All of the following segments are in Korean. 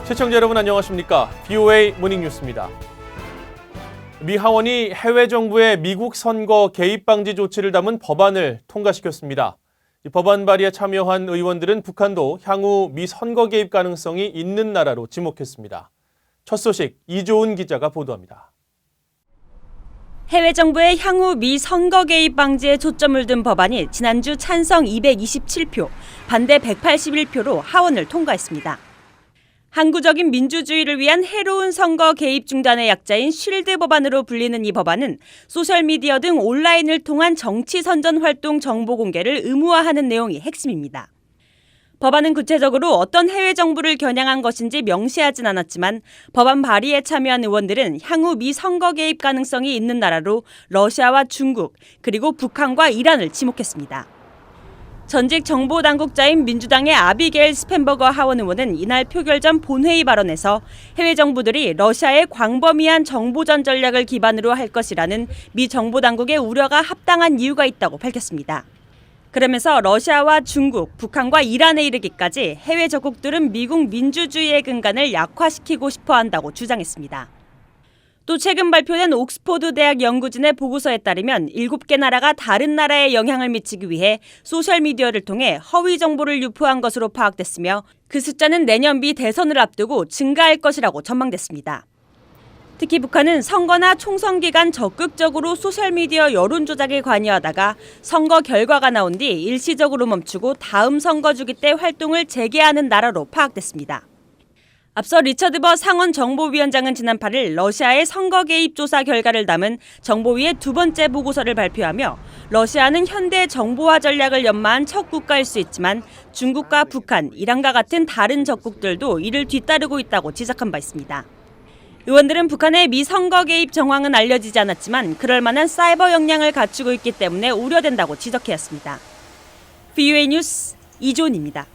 시청자 여러분 안녕하십니까? BOA 모닝뉴스입니다. 미 하원이 해외 정부의 미국 선거 개입 방지 조치를 담은 법안을 통과시켰습니다. 이 법안 발의에 참여한 의원들은 북한도 향후 미 선거 개입 가능성이 있는 나라로 지목했습니다. 첫 소식 이조은 기자가 보도합니다. 해외 정부의 향후 미 선거 개입 방지에 초점을 둔 법안이 지난주 찬성 227표, 반대 181표로 하원을 통과했습니다. 항구적인 민주주의를 위한 해로운 선거 개입 중단의 약자인 쉴드 법안으로 불리는 이 법안은 소셜미디어 등 온라인을 통한 정치 선전 활동 정보 공개를 의무화하는 내용이 핵심입니다. 법안은 구체적으로 어떤 해외 정부를 겨냥한 것인지 명시하진 않았지만 법안 발의에 참여한 의원들은 향후 미 선거 개입 가능성이 있는 나라로 러시아와 중국, 그리고 북한과 이란을 지목했습니다. 전직 정보당국자인 민주당의 아비게일 스펜버거 하원 의원은 이날 표결 전 본회의 발언에서 해외 정부들이 러시아의 광범위한 정보전 전략을 기반으로 할 것이라는 미 정보당국의 우려가 합당한 이유가 있다고 밝혔습니다. 그러면서 러시아와 중국, 북한과 이란에 이르기까지 해외 적국들은 미국 민주주의의 근간을 약화시키고 싶어 한다고 주장했습니다. 또 최근 발표된 옥스퍼드 대학 연구진의 보고서에 따르면 7개 나라가 다른 나라에 영향을 미치기 위해 소셜미디어를 통해 허위 정보를 유포한 것으로 파악됐으며 그 숫자는 내년 미 대선을 앞두고 증가할 것이라고 전망됐습니다. 특히 북한은 선거나 총선 기간 적극적으로 소셜미디어 여론 조작에 관여하다가 선거 결과가 나온 뒤 일시적으로 멈추고 다음 선거 주기 때 활동을 재개하는 나라로 파악됐습니다. 앞서 리처드 버 상원 정보위원장은 지난 8일 러시아의 선거 개입 조사 결과를 담은 정보위의 두 번째 보고서를 발표하며 러시아는 현대 정보화 전략을 연마한 첫 국가일 수 있지만 중국과 북한, 이란과 같은 다른 적국들도 이를 뒤따르고 있다고 지적한 바 있습니다. 의원들은 북한의 미 선거 개입 정황은 알려지지 않았지만 그럴 만한 사이버 역량을 갖추고 있기 때문에 우려된다고 지적해왔습니다. BOA 뉴스 이조은입니다.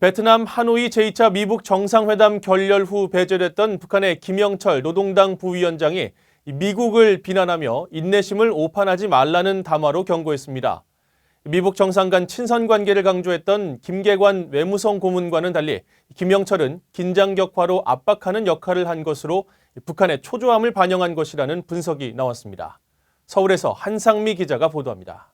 베트남 하노이 제2차 미북 정상회담 결렬 후 배제됐던 북한의 김영철 노동당 부위원장이 미국을 비난하며 인내심을 오판하지 말라는 담화로 경고했습니다. 미북 정상 간 친선 관계를 강조했던 김계관 외무성 고문과는 달리 김영철은 긴장 격화로 압박하는 역할을 한 것으로 북한의 초조함을 반영한 것이라는 분석이 나왔습니다. 서울에서 한상미 기자가 보도합니다.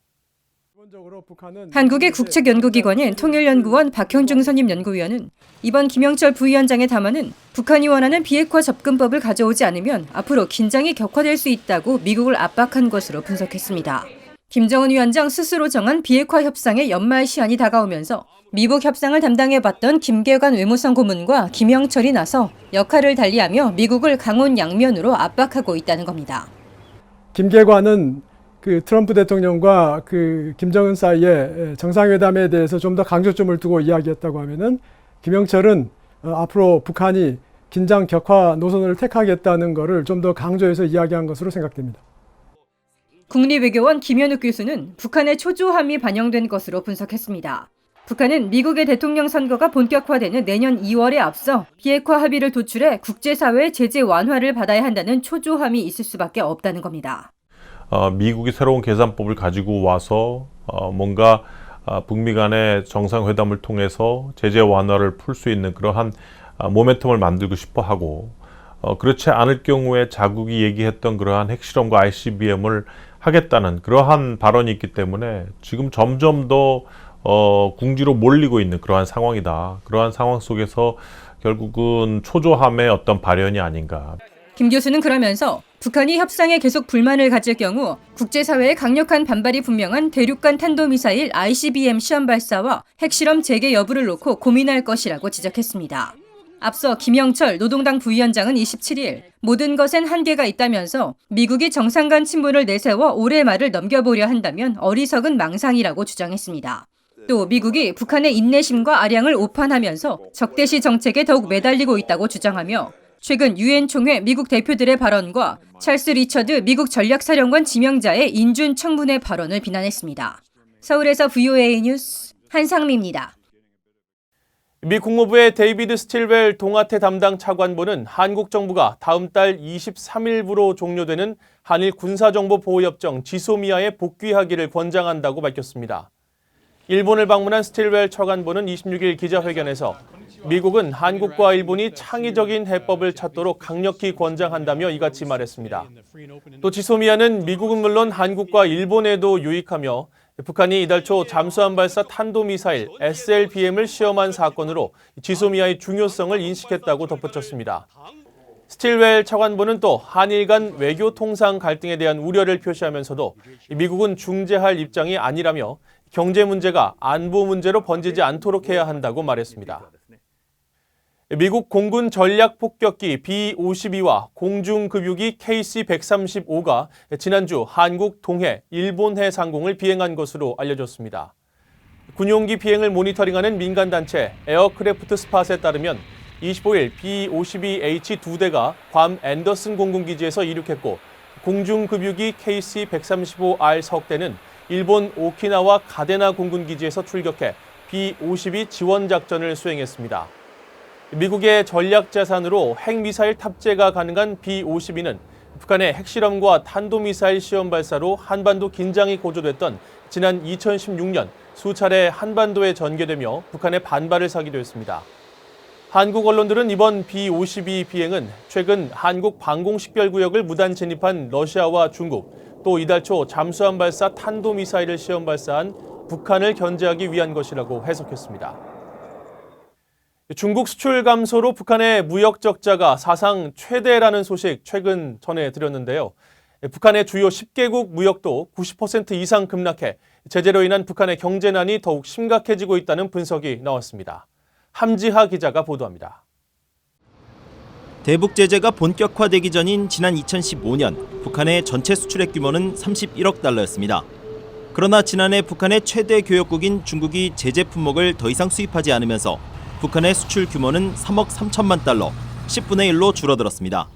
한국의 국책연구기관인 통일연구원 박형중 선임연구위원은 이번 김영철 부위원장의 담화는 북한이 원하는 비핵화 접근법을 가져오지 않으면 앞으로 긴장이 격화될 수 있다고 미국을 압박한 것으로 분석했습니다. 김정은 위원장 스스로 정한 비핵화 협상의 연말 시한이 다가오면서 미북 협상을 담당해봤던 김계관 외무성 고문과 김영철이 나서 역할을 달리하며 미국을 강원 양면으로 압박하고 있다는 겁니다. 김계관은 트럼프 대통령과 김정은 사이에 정상회담에 대해서 좀 더 강조점을 두고 이야기했다고 하면은 김영철은 앞으로 북한이 긴장 격화 노선을 택하겠다는 것을 좀 더 강조해서 이야기한 것으로 생각됩니다. 국립외교원 김현욱 교수는 북한의 초조함이 반영된 것으로 분석했습니다. 북한은 미국의 대통령 선거가 본격화되는 내년 2월에 앞서 비핵화 합의를 도출해 국제사회의 제재 완화를 받아야 한다는 초조함이 있을 수밖에 없다는 겁니다. 미국이 새로운 계산법을 가지고 와서 뭔가 북미 간의 정상회담을 통해서 제재 완화를 풀 수 있는 그러한 모멘텀을 만들고 싶어 하고 그렇지 않을 경우에 자국이 얘기했던 그러한 핵실험과 ICBM을 하겠다는 그러한 발언이 있기 때문에 지금 점점 더 궁지로 몰리고 있는 그러한 상황이다. 그러한 상황 속에서 결국은 초조함의 어떤 발현이 아닌가. 김 교수는 그러면서 북한이 협상에 계속 불만을 가질 경우 국제사회의 강력한 반발이 분명한 대륙간 탄도미사일 ICBM 시험 발사와 핵실험 재개 여부를 놓고 고민할 것이라고 지적했습니다. 앞서 김영철 노동당 부위원장은 27일 모든 것엔 한계가 있다면서 미국이 정상 간 친분을 내세워 올해 말을 넘겨보려 한다면 어리석은 망상이라고 주장했습니다. 또 미국이 북한의 인내심과 아량을 오판하면서 적대시 정책에 더욱 매달리고 있다고 주장하며 최근 유엔 총회 미국 대표들의 발언과 찰스 리처드 미국 전략사령관 지명자의 인준 청문회 발언을 비난했습니다. 서울에서 BOA 뉴스 한상미입니다. 미 국무부의 데이비드 스틸웰 동아태 담당 차관보는 한국 정부가 다음 달 23일부로 종료되는 한일 군사정보보호협정 지소미아에 복귀하기를 권장한다고 밝혔습니다. 일본을 방문한 스틸웰 차관보는 26일 기자회견에서 미국은 한국과 일본이 창의적인 해법을 찾도록 강력히 권장한다며 이같이 말했습니다. 또 지소미아는 미국은 물론 한국과 일본에도 유익하며 북한이 이달 초 잠수함 발사 탄도미사일 SLBM을 시험한 사건으로 지소미아의 중요성을 인식했다고 덧붙였습니다. 스틸웰 차관보는 또 한일 간 외교 통상 갈등에 대한 우려를 표시하면서도 미국은 중재할 입장이 아니라며 경제 문제가 안보 문제로 번지지 않도록 해야 한다고 말했습니다. 미국 공군 전략 폭격기 B-52와 공중급유기 KC-135가 지난주 한국, 동해, 일본해 상공을 비행한 것으로 알려졌습니다. 군용기 비행을 모니터링하는 민간단체 에어크래프트 스팟에 따르면 25일 B-52H 2대가 괌 앤더슨 공군기지에서 이륙했고 공중급유기 KC-135R 석대는 일본 오키나와 가데나 공군기지에서 출격해 B-52 지원 작전을 수행했습니다. 미국의 전략 자산으로 핵미사일 탑재가 가능한 B-52는 북한의 핵실험과 탄도미사일 시험 발사로 한반도 긴장이 고조됐던 지난 2016년 수차례 한반도에 전개되며 북한의 반발을 사기도 했습니다. 한국 언론들은 이번 B-52 비행은 최근 한국 방공식별구역을 무단 진입한 러시아와 중국, 또 이달 초 잠수함 발사 탄도미사일을 시험 발사한 북한을 견제하기 위한 것이라고 해석했습니다. 중국 수출 감소로 북한의 무역 적자가 사상 최대라는 소식 최근 전해드렸는데요. 북한의 주요 10개국 무역도 90% 이상 급락해 제재로 인한 북한의 경제난이 더욱 심각해지고 있다는 분석이 나왔습니다. 함지하 기자가 보도합니다. 대북 제재가 본격화되기 전인 지난 2015년 북한의 전체 수출액 규모는 31억 달러였습니다. 그러나 지난해 북한의 최대 교역국인 중국이 제재 품목을 더 이상 수입하지 않으면서 북한의 수출 규모는 3억 3천만 달러, 10분의 1로 줄어들었습니다.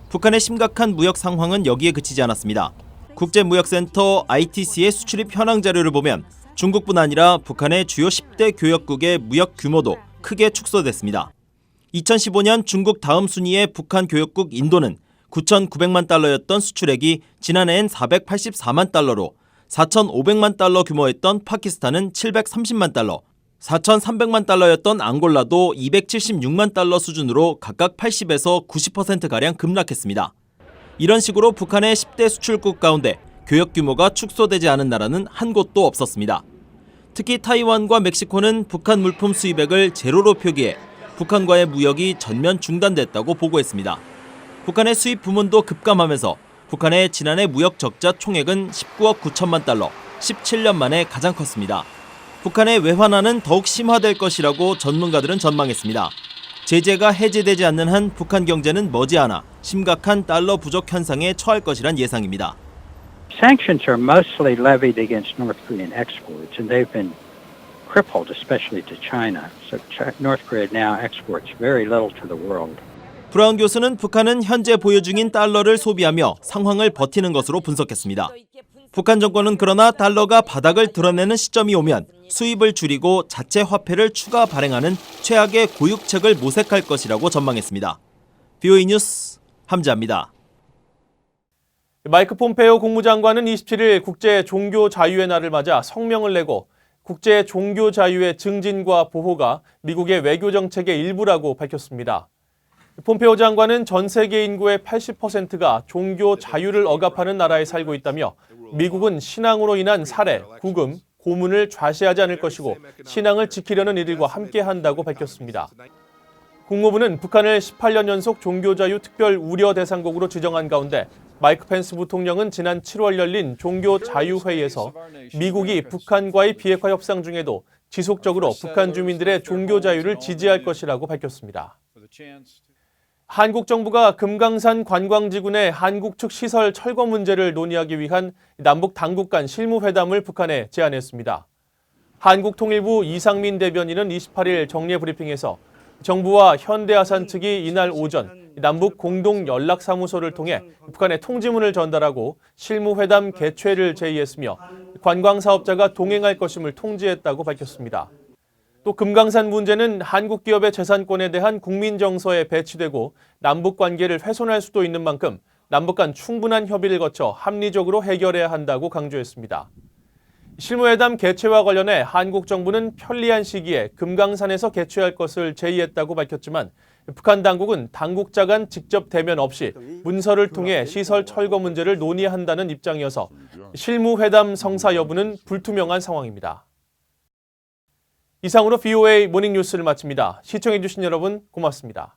북한의 심각한 무역 상황은 여기에 그치지 않았습니다. 국제무역센터 ITC의 수출입 현황 자료를 보면 중국뿐 아니라 북한의 주요 10대 교역국의 무역 규모도 크게 축소됐습니다. 2015년 중국 다음 순위의 북한 교역국 인도는 9,900만 달러였던 수출액이 지난해엔 484만 달러로 4,500만 달러 규모였던 파키스탄은 730만 달러, 4,300만 달러였던 앙골라도 276만 달러 수준으로 각각 80에서 90%가량 급락했습니다. 이런 식으로 북한의 10대 수출국 가운데 교역 규모가 축소되지 않은 나라는 한 곳도 없었습니다. 특히 타이완과 멕시코는 북한 물품 수입액을 제로로 표기해 북한과의 무역이 전면 중단됐다고 보고했습니다. 북한의 수입 부문도 급감하면서 북한의 지난해 무역 적자 총액은 19억 9천만 달러, 17년 만에 가장 컸습니다. 북한의 외환화는 더욱 심화될 것이라고 전문가들은 전망했습니다. 제재가 해제되지 않는 한 북한 경제는 머지않아 심각한 달러 부족 현상에 처할 것이란 예상입니다. Sanctions are mostly levied against North Korean exports, and they've been crippled, especially to China. So North Korea now exports very little to the world. 브라운 교수는 북한은 현재 보유 중인 달러를 소비하며 상황을 버티는 것으로 분석했습니다. 북한 정권은 그러나 달러가 바닥을 드러내는 시점이 오면 수입을 줄이고 자체 화폐를 추가 발행하는 최악의 고육책을 모색할 것이라고 전망했습니다. VOA 뉴스 함지아입니다. 마이크 폼페이오 국무장관은 27일 국제 종교 자유의 날을 맞아 성명을 내고 국제 종교 자유의 증진과 보호가 미국의 외교 정책의 일부라고 밝혔습니다. 폼페이오 장관은 전 세계 인구의 80%가 종교 자유를 억압하는 나라에 살고 있다며 미국은 신앙으로 인한 살해, 구금, 고문을 좌시하지 않을 것이고 신앙을 지키려는 이들과 함께한다고 밝혔습니다. 국무부는 북한을 18년 연속 종교자유 특별 우려 대상국으로 지정한 가운데 마이크 펜스 부통령은 지난 7월 열린 종교자유회의에서 미국이 북한과의 비핵화 협상 중에도 지속적으로 북한 주민들의 종교자유를 지지할 것이라고 밝혔습니다. 한국 정부가 금강산 관광지구 내 한국 측 시설 철거 문제를 논의하기 위한 남북 당국 간 실무회담을 북한에 제안했습니다. 한국통일부 이상민 대변인은 28일 정례 브리핑에서 정부와 현대아산 측이 이날 오전 남북 공동 연락사무소를 통해 북한에 통지문을 전달하고 실무회담 개최를 제의했으며 관광사업자가 동행할 것임을 통지했다고 밝혔습니다. 또 금강산 문제는 한국 기업의 재산권에 대한 국민정서에 배치되고 남북 관계를 훼손할 수도 있는 만큼 남북 간 충분한 협의를 거쳐 합리적으로 해결해야 한다고 강조했습니다. 실무회담 개최와 관련해 한국 정부는 편리한 시기에 금강산에서 개최할 것을 제의했다고 밝혔지만 북한 당국은 당국자 간 직접 대면 없이 문서를 통해 시설 철거 문제를 논의한다는 입장이어서 실무회담 성사 여부는 불투명한 상황입니다. 이상으로 VOA 모닝뉴스를 마칩니다. 시청해주신 여러분 고맙습니다.